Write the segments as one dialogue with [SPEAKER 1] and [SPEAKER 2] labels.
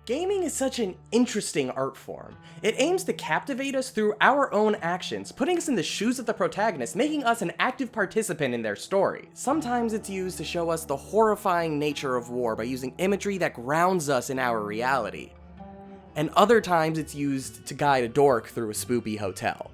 [SPEAKER 1] Gaming is such an interesting art form. It aims to captivate us through our own actions, putting us in the shoes of the protagonist, making us an active participant in their story. Sometimes it's used to show us the horrifying nature of war by using imagery that grounds us in our reality. And other times it's used to guide a dork through a spoopy hotel.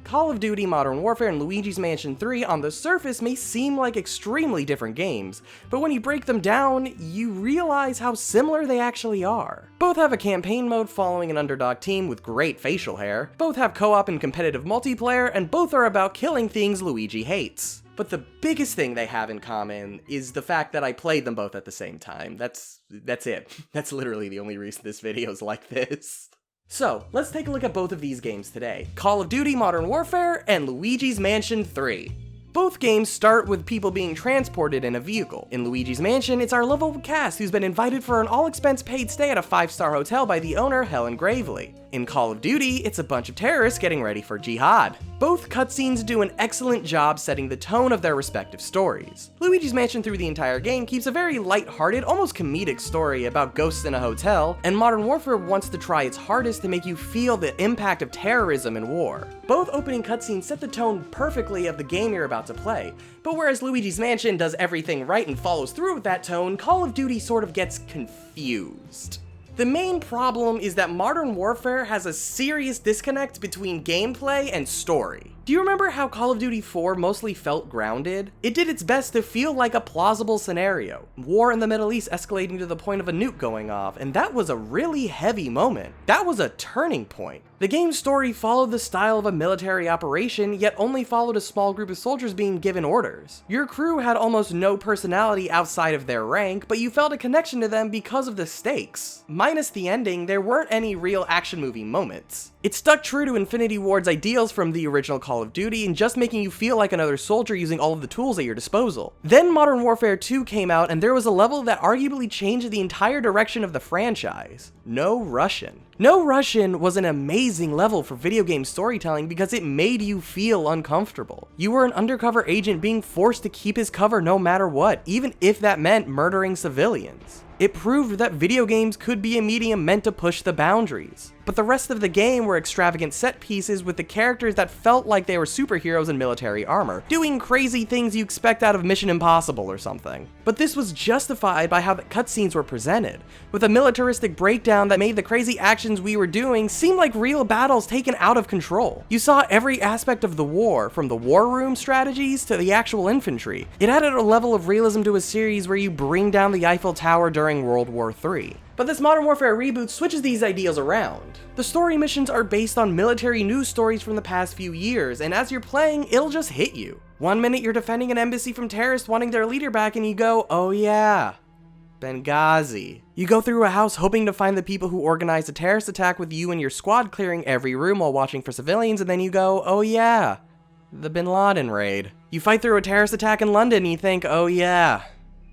[SPEAKER 1] Call of Duty Modern Warfare and Luigi's Mansion 3 on the surface may seem like extremely different games, but when you break them down, you realize how similar they actually are. Both have a campaign mode following an underdog team with great facial hair, both have co-op and competitive multiplayer, and both are about killing things Luigi hates. But the biggest thing they have in common is the fact that I played them both at the same time. That's it. That's literally the only reason this video's like this. So, let's take a look at both of these games today. Call of Duty Modern Warfare and Luigi's Mansion 3. Both games start with people being transported in a vehicle. In Luigi's Mansion, it's our lovable cast who's been invited for an all-expense-paid stay at a 5-star hotel by the owner, Helen Gravely. In Call of Duty, it's a bunch of terrorists getting ready for jihad. Both cutscenes do an excellent job setting the tone of their respective stories. Luigi's Mansion through the entire game keeps a very light-hearted, almost comedic story about ghosts in a hotel, and Modern Warfare wants to try its hardest to make you feel the impact of terrorism and war. Both opening cutscenes set the tone perfectly of the game you're about to play, but whereas Luigi's Mansion does everything right and follows through with that tone, Call of Duty sort of gets confused. The main problem is that Modern Warfare has a serious disconnect between gameplay and story. Do you remember how Call of Duty 4 mostly felt grounded? It did its best to feel like a plausible scenario. War in the Middle East escalating to the point of a nuke going off, and that was a really heavy moment. That was a turning point. The game's story followed the style of a military operation, yet only followed a small group of soldiers being given orders. Your crew had almost no personality outside of their rank, but you felt a connection to them because of the stakes. Minus the ending, there weren't any real action movie moments. It stuck true to Infinity Ward's ideals from the original Call of Duty and just making you feel like another soldier using all of the tools at your disposal. Then Modern Warfare 2 came out and there was a level that arguably changed the entire direction of the franchise. No Russian. No Russian was an amazing level for video game storytelling because it made you feel uncomfortable. You were an undercover agent being forced to keep his cover no matter what, even if that meant murdering civilians. It proved that video games could be a medium meant to push the boundaries. But the rest of the game were extravagant set pieces with the characters that felt like they were superheroes in military armor, doing crazy things you expect out of Mission Impossible or something. But this was justified by how the cutscenes were presented, with a militaristic breakdown that made the crazy actions we were doing seem like real battles taken out of control. You saw every aspect of the war, from the war room strategies to the actual infantry. It added a level of realism to a series where you bring down the Eiffel Tower during World War III. But this Modern Warfare reboot switches these ideas around. The story missions are based on military news stories from the past few years, and as you're playing, it'll just hit you. One minute you're defending an embassy from terrorists wanting their leader back and you go, oh yeah, Benghazi. You go through a house hoping to find the people who organized a terrorist attack with you and your squad clearing every room while watching for civilians, and then you go, oh yeah, the Bin Laden raid. You fight through a terrorist attack in London and you think, oh yeah,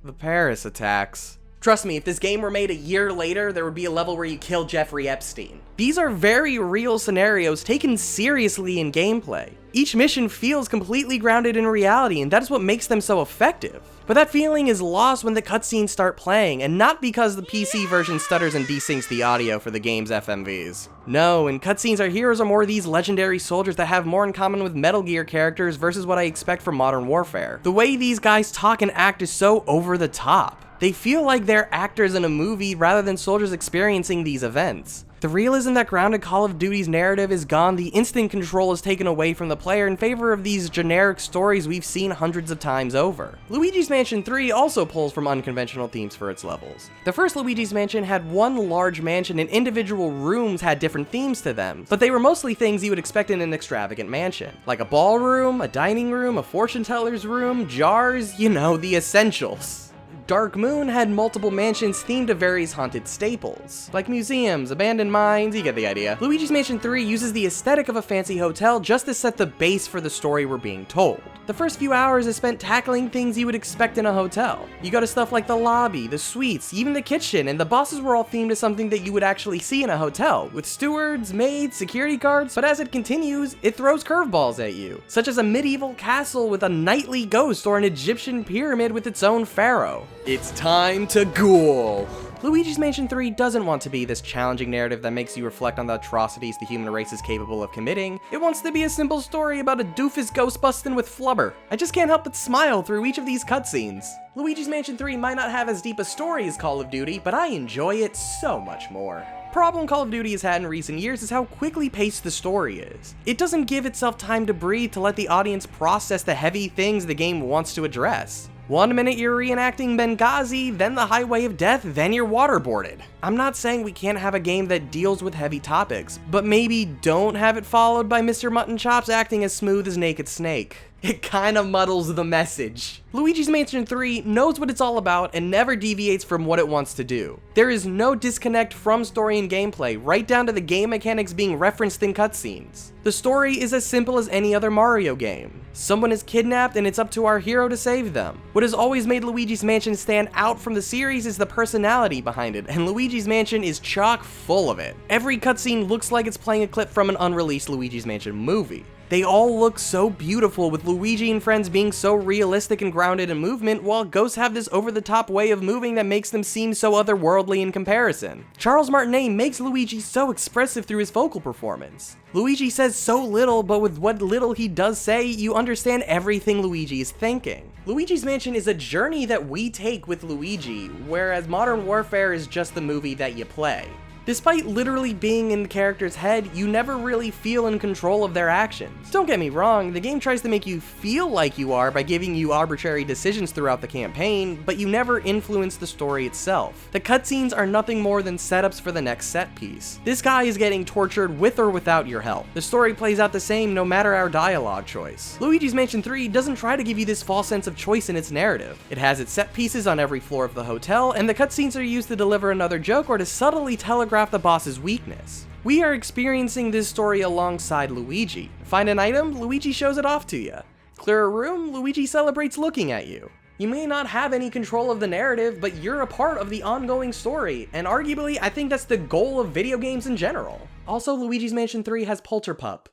[SPEAKER 1] the Paris attacks. Trust me, if this game were made a year later, there would be a level where you kill Jeffrey Epstein. These are very real scenarios taken seriously in gameplay. Each mission feels completely grounded in reality, and that is what makes them so effective. But that feeling is lost when the cutscenes start playing, and not because the PC version stutters and desyncs the audio for the game's FMVs. No, in cutscenes our heroes are more these legendary soldiers that have more in common with Metal Gear characters versus what I expect from Modern Warfare. The way these guys talk and act is so over the top. They feel like they're actors in a movie rather than soldiers experiencing these events. The realism that grounded Call of Duty's narrative is gone, the instant control is taken away from the player in favor of these generic stories we've seen hundreds of times over. Luigi's Mansion 3 also pulls from unconventional themes for its levels. The first Luigi's Mansion had one large mansion and individual rooms had different themes to them, but they were mostly things you would expect in an extravagant mansion. Like a ballroom, a dining room, a fortune teller's room, jars, you know, the essentials. Dark Moon had multiple mansions themed to various haunted staples, like museums, abandoned mines, you get the idea. Luigi's Mansion 3 uses the aesthetic of a fancy hotel just to set the base for the story we're being told. The first few hours is spent tackling things you would expect in a hotel. You go to stuff like the lobby, the suites, even the kitchen, and the bosses were all themed to something that you would actually see in a hotel, with stewards, maids, security guards, but as it continues, it throws curveballs at you, such as a medieval castle with a nightly ghost or an Egyptian pyramid with its own pharaoh. It's time to ghoul! Luigi's Mansion 3 doesn't want to be this challenging narrative that makes you reflect on the atrocities the human race is capable of committing. It wants to be a simple story about a doofus ghost bustin' with flubber. I just can't help but smile through each of these cutscenes. Luigi's Mansion 3 might not have as deep a story as Call of Duty, but I enjoy it so much more. Problem Call of Duty has had in recent years is how quickly paced the story is. It doesn't give itself time to breathe to let the audience process the heavy things the game wants to address. 1 minute you're reenacting Benghazi, then the highway of death, then you're waterboarded. I'm not saying we can't have a game that deals with heavy topics, but maybe don't have it followed by Mr. Mutton Chops acting as smooth as Naked Snake. It kinda muddles the message. Luigi's Mansion 3 knows what it's all about and never deviates from what it wants to do. There is no disconnect from story and gameplay, right down to the game mechanics being referenced in cutscenes. The story is as simple as any other Mario game. Someone is kidnapped and it's up to our hero to save them. What has always made Luigi's Mansion stand out from the series is the personality behind it, and Luigi's Mansion is chock full of it. Every cutscene looks like it's playing a clip from an unreleased Luigi's Mansion movie. They all look so beautiful, with Luigi and friends being so realistic and grounded in movement, while ghosts have this over-the-top way of moving that makes them seem so otherworldly in comparison. Charles Martinet makes Luigi so expressive through his vocal performance. Luigi says so little, but with what little he does say, you understand everything Luigi is thinking. Luigi's Mansion is a journey that we take with Luigi, whereas Modern Warfare is just the movie that you play. Despite literally being in the character's head, you never really feel in control of their actions. Don't get me wrong, the game tries to make you feel like you are by giving you arbitrary decisions throughout the campaign, but you never influence the story itself. The cutscenes are nothing more than setups for the next set piece. This guy is getting tortured with or without your help. The story plays out the same no matter our dialogue choice. Luigi's Mansion 3 doesn't try to give you this false sense of choice in its narrative. It has its set pieces on every floor of the hotel, and the cutscenes are used to deliver another joke or to subtly telegraph the boss's weakness. We are experiencing this story alongside Luigi. Find an item, Luigi shows it off to you. Clear a room, Luigi celebrates looking at you. You may not have any control of the narrative, but you're a part of the ongoing story, and arguably, I think that's the goal of video games in general. Also, Luigi's Mansion 3 has Polterpup.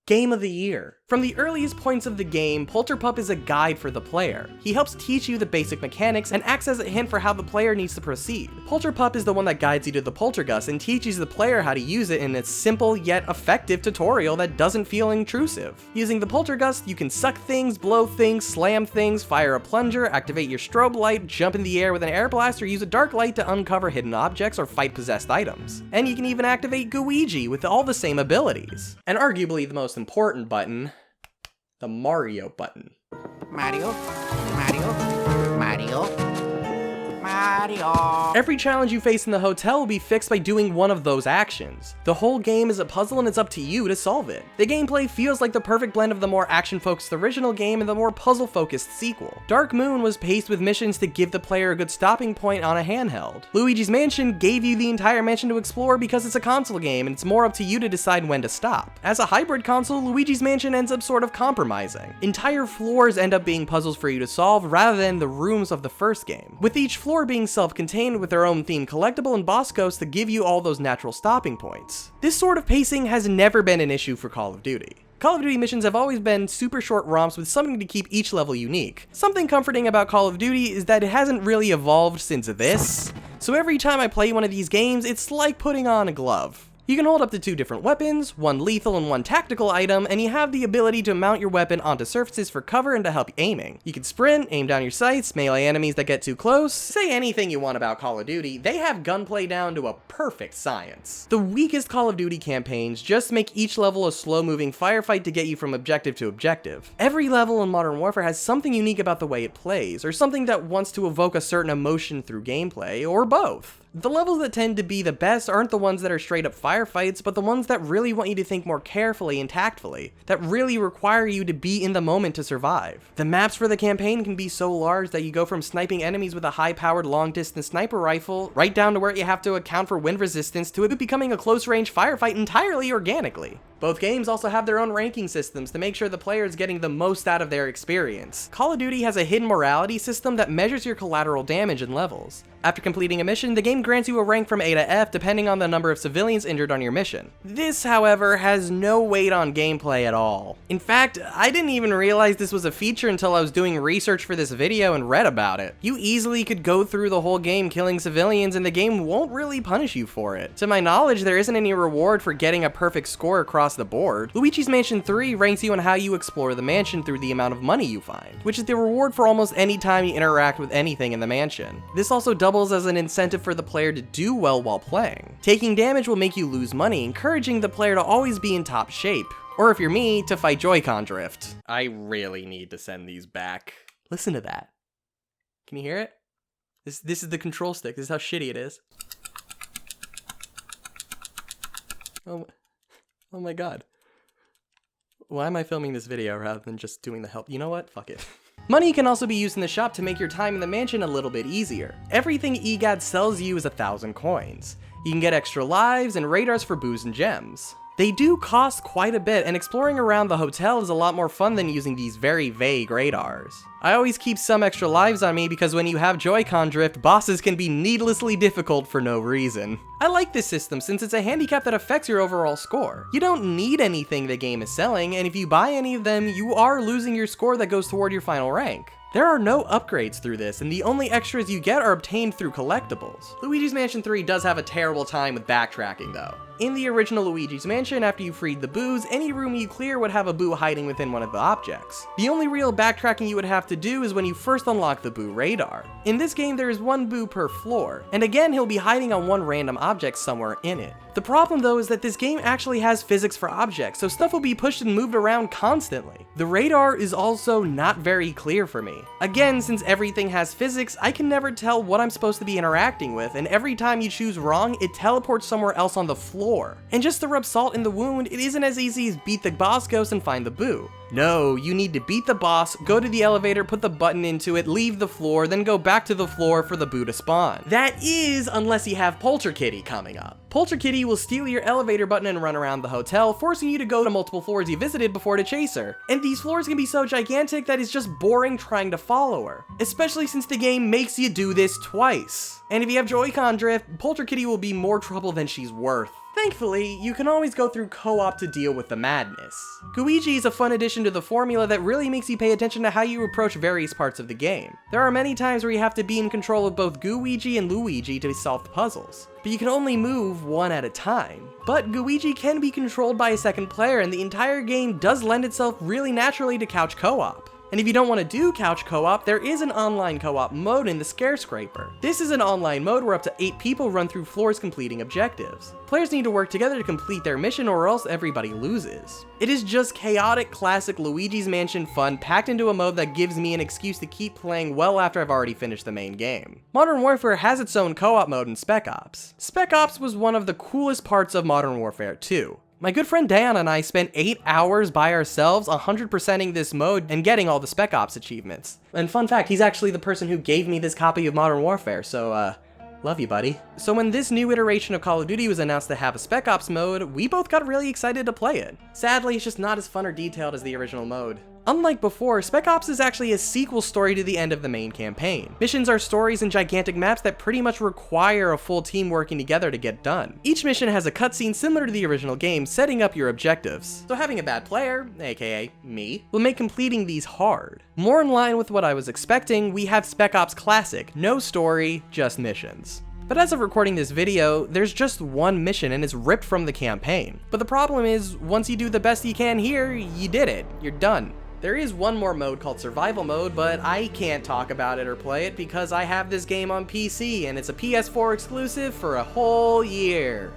[SPEAKER 1] Game of the Year. From the earliest points of the game, Polterpup is a guide for the player. He helps teach you the basic mechanics and acts as a hint for how the player needs to proceed. Polterpup is the one that guides you to the Poltergust and teaches the player how to use it in a simple yet effective tutorial that doesn't feel intrusive. Using the Poltergust, you can suck things, blow things, slam things, fire a plunger, activate your strobe light, jump in the air with an air blast, or use a dark light to uncover hidden objects or fight possessed items. And you can even activate Luigi with all the same abilities. And arguably the most important button, the Mario button.
[SPEAKER 2] Mario, Mario, Mario, Mario.
[SPEAKER 1] Every challenge you face in the hotel will be fixed by doing one of those actions. The whole game is a puzzle and it's up to you to solve it. The gameplay feels like the perfect blend of the more action-focused original game and the more puzzle-focused sequel. Dark Moon was paced with missions to give the player a good stopping point on a handheld. Luigi's Mansion gave you the entire mansion to explore because it's a console game and it's more up to you to decide when to stop. As a hybrid console, Luigi's Mansion ends up sort of compromising. Entire floors end up being puzzles for you to solve rather than the rooms of the first game, with each floor being self-contained with their own themed collectible and boss ghosts to give you all those natural stopping points. This sort of pacing has never been an issue for Call of Duty. Call of Duty missions have always been super short romps with something to keep each level unique. Something comforting about Call of Duty is that it hasn't really evolved since this, so every time I play one of these games, it's like putting on a glove. You can hold up to 2 different weapons, one lethal and one tactical item, and you have the ability to mount your weapon onto surfaces for cover and to help aiming. You can sprint, aim down your sights, melee enemies that get too close. Say anything you want about Call of Duty, they have gunplay down to a perfect science. The weakest Call of Duty campaigns just make each level a slow-moving firefight to get you from objective to objective. Every level in Modern Warfare has something unique about the way it plays, or something that wants to evoke a certain emotion through gameplay, or both. The levels that tend to be the best aren't the ones that are straight up firefights, but the ones that really want you to think more carefully and tactfully, that really require you to be in the moment to survive. The maps for the campaign can be so large that you go from sniping enemies with a high-powered long-distance sniper rifle, right down to where you have to account for wind resistance, to it becoming a close-range firefight entirely organically. Both games also have their own ranking systems to make sure the player is getting the most out of their experience. Call of Duty has a hidden morality system that measures your collateral damage in levels. After completing a mission, the game game grants you a rank from A to F depending on the number of civilians injured on your mission. This, however, has no weight on gameplay at all. In fact, I didn't even realize this was a feature until I was doing research for this video and read about it. You easily could go through the whole game killing civilians and the game won't really punish you for it. To my knowledge, there isn't any reward for getting a perfect score across the board. Luigi's Mansion 3 ranks you on how you explore the mansion through the amount of money you find, which is the reward for almost any time you interact with anything in the mansion. This also doubles as an incentive for the player to do well while playing. Taking damage will make you lose money, encouraging the player to always be in top shape. Or if you're me, to fight Joy-Con drift. I really need to send these back. Listen to that. Can you hear it? This is the control stick. This is how shitty it is. Oh my god. Why am I filming this video rather than just doing the help? You know what? Fuck it. Money can also be used in the shop to make your time in the mansion a little bit easier. Everything EGAD sells you is 1,000 coins. You can get extra lives and radars for booze and gems. They do cost quite a bit, and exploring around the hotel is a lot more fun than using these very vague radars. I always keep some extra lives on me because when you have Joy-Con drift, bosses can be needlessly difficult for no reason. I like this system since it's a handicap that affects your overall score. You don't need anything the game is selling, and if you buy any of them, you are losing your score that goes toward your final rank. There are no upgrades through this, and the only extras you get are obtained through collectibles. Luigi's Mansion 3 does have a terrible time with backtracking though. In the original Luigi's Mansion, after you freed the boos, any room you clear would have a boo hiding within one of the objects. The only real backtracking you would have to do is when you first unlock the boo radar. In this game, there is one boo per floor, and again he'll be hiding on one random object somewhere in it. The problem though is that this game actually has physics for objects, so stuff will be pushed and moved around constantly. The radar is also not very clear for me. Again, since everything has physics, I can never tell what I'm supposed to be interacting with, and every time you choose wrong, it teleports somewhere else on the floor. And just to rub salt in the wound, it isn't as easy as beat the boss ghost and find the boo. No, you need to beat the boss, go to the elevator, put the button into it, leave the floor, then go back to the floor for the boo to spawn. That is, unless you have Polterkitty coming up. Polterkitty will steal your elevator button and run around the hotel, forcing you to go to multiple floors you visited before to chase her. And these floors can be so gigantic that it's just boring trying to follow her, especially since the game makes you do this twice. And if you have Joy-Con drift, Polterkitty will be more trouble than she's worth. Thankfully, you can always go through co-op to deal with the madness. Gooigi is a fun addition to the formula that really makes you pay attention to how you approach various parts of the game. There are many times where you have to be in control of both Gooigi and Luigi to solve the puzzles, but you can only move one at a time. But Gooigi can be controlled by a second player, and the entire game does lend itself really naturally to couch co-op. And if you don't want to do couch co-op, there is an online co-op mode in the Scarescraper. This is an online mode where up to 8 people run through floors completing objectives. Players need to work together to complete their mission or else everybody loses. It is just chaotic classic Luigi's Mansion fun packed into a mode that gives me an excuse to keep playing well after I've already finished the main game. Modern Warfare has its own co-op mode in Spec Ops. Spec Ops was one of the coolest parts of Modern Warfare 2. My good friend Dan and I spent 8 hours by ourselves 100%ing this mode and getting all the Spec Ops achievements. And fun fact, he's actually the person who gave me this copy of Modern Warfare, so love you, buddy. So when this new iteration of Call of Duty was announced to have a Spec Ops mode, we both got really excited to play it. Sadly, it's just not as fun or detailed as the original mode. Unlike before, Spec Ops is actually a sequel story to the end of the main campaign. Missions are stories in gigantic maps that pretty much require a full team working together to get done. Each mission has a cutscene similar to the original game, setting up your objectives. So having a bad player, aka me, will make completing these hard. More in line with what I was expecting, we have Spec Ops Classic, no story, just missions. But as of recording this video, there's just one mission and it's ripped from the campaign. But the problem is, once you do the best you can here, you did it, you're done. There is one more mode called Survival Mode, but I can't talk about it or play it because I have this game on PC and it's a PS4 exclusive for a whole year.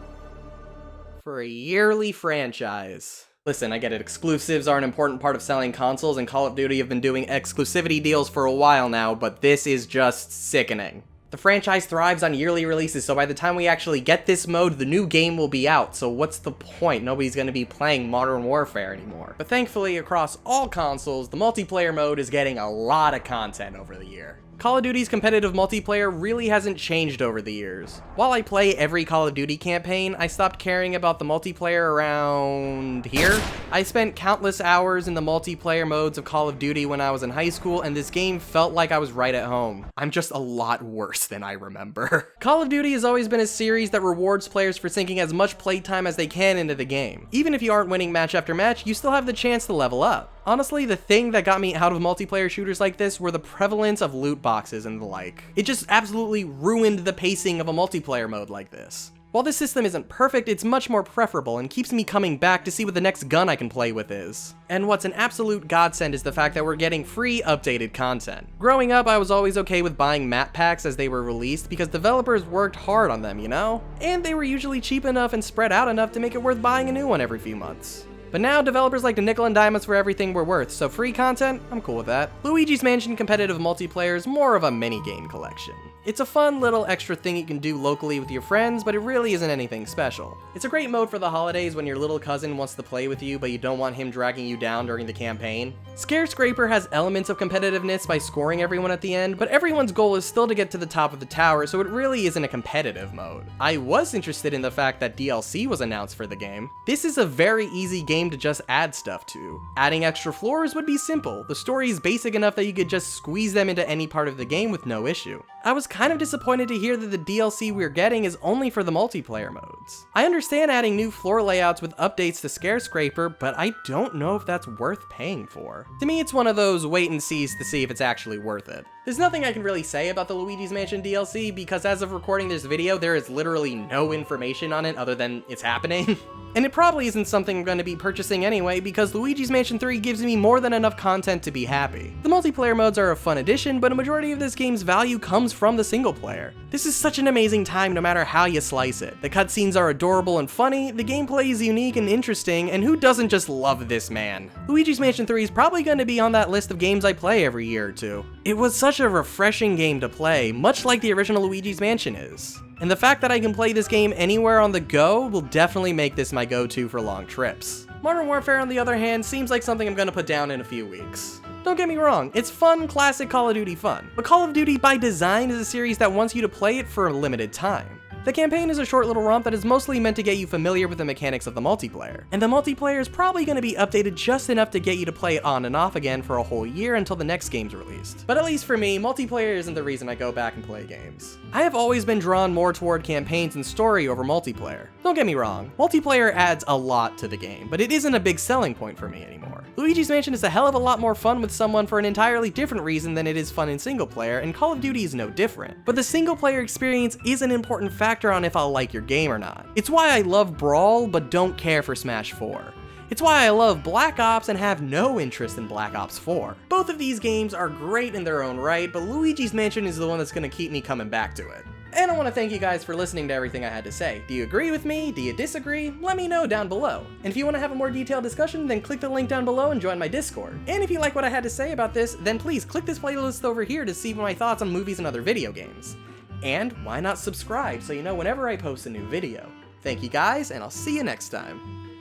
[SPEAKER 1] For a yearly franchise. Listen, I get it, exclusives are an important part of selling consoles and Call of Duty have been doing exclusivity deals for a while now, but this is just sickening. The franchise thrives on yearly releases, so by the time we actually get this mode, the new game will be out, so what's the point? Nobody's gonna be playing Modern Warfare anymore. But thankfully, across all consoles, the multiplayer mode is getting a lot of content over the year. Call of Duty's competitive multiplayer really hasn't changed over the years. While I play every Call of Duty campaign, I stopped caring about the multiplayer around here. I spent countless hours in the multiplayer modes of Call of Duty when I was in high school, and this game felt like I was right at home. I'm just a lot worse than I remember. Call of Duty has always been a series that rewards players for sinking as much playtime as they can into the game. Even if you aren't winning match after match, you still have the chance to level up. Honestly, the thing that got me out of multiplayer shooters like this were the prevalence of loot boxes and the like. It just absolutely ruined the pacing of a multiplayer mode like this. While this system isn't perfect, it's much more preferable and keeps me coming back to see what the next gun I can play with is. And what's an absolute godsend is the fact that we're getting free updated content. Growing up, I was always okay with buying map packs as they were released because developers worked hard on them, you know? And they were usually cheap enough and spread out enough to make it worth buying a new one every few months. But now, developers like to nickel and dime us for everything we're worth, so free content? I'm cool with that. Luigi's Mansion competitive multiplayer is more of a minigame collection. It's a fun little extra thing you can do locally with your friends, but it really isn't anything special. It's a great mode for the holidays when your little cousin wants to play with you, but you don't want him dragging you down during the campaign. Scare-Scraper has elements of competitiveness by scoring everyone at the end, but everyone's goal is still to get to the top of the tower, so it really isn't a competitive mode. I was interested in the fact that DLC was announced for the game. This is a very easy game to just add stuff to. Adding extra floors would be simple. The story is basic enough that you could just squeeze them into any part of the game with no issue. I was kind of disappointed to hear that the DLC we're getting is only for the multiplayer modes. I understand adding new floor layouts with updates to Scare-Scraper, but I don't know if that's worth paying for. To me, it's one of those wait and sees to see if it's actually worth it. There's nothing I can really say about the Luigi's Mansion DLC because as of recording this video, there is literally no information on it other than it's happening. And it probably isn't something I'm going to be purchasing anyway because Luigi's Mansion 3 gives me more than enough content to be happy. The multiplayer modes are a fun addition, but a majority of this game's value comes from the single player. This is such an amazing time no matter how you slice it. The cutscenes are adorable and funny, the gameplay is unique and interesting, and who doesn't just love this man? Luigi's Mansion 3 is probably going to be on that list of games I play every year or two. It was such a refreshing game to play, much like the original Luigi's Mansion is. And the fact that I can play this game anywhere on the go will definitely make this my go-to for long trips. Modern Warfare, on the other hand, seems like something I'm gonna put down in a few weeks. Don't get me wrong, it's fun, classic Call of Duty fun. But Call of Duty by design is a series that wants you to play it for a limited time. The campaign is a short little romp that is mostly meant to get you familiar with the mechanics of the multiplayer. And the multiplayer is probably going to be updated just enough to get you to play it on and off again for a whole year until the next game's released. But at least for me, multiplayer isn't the reason I go back and play games. I have always been drawn more toward campaigns and story over multiplayer. Don't get me wrong, multiplayer adds a lot to the game, but it isn't a big selling point for me anymore. Luigi's Mansion is a hell of a lot more fun with someone for an entirely different reason than it is fun in single player, and Call of Duty is no different. But the single player experience is an important factor on if I'll like your game or not. It's why I love Brawl but don't care for Smash 4. It's why I love Black Ops and have no interest in Black Ops 4. Both of these games are great in their own right, but Luigi's Mansion is the one that's gonna keep me coming back to it. And I want to thank you guys for listening to everything I had to say. Do you agree with me? Do you disagree? Let me know down below. And if you want to have a more detailed discussion, then click the link down below and join my Discord. And if you like what I had to say about this, then please click this playlist over here to see my thoughts on movies and other video games. And why not subscribe so you know whenever I post a new video. Thank you guys, and I'll see you next time.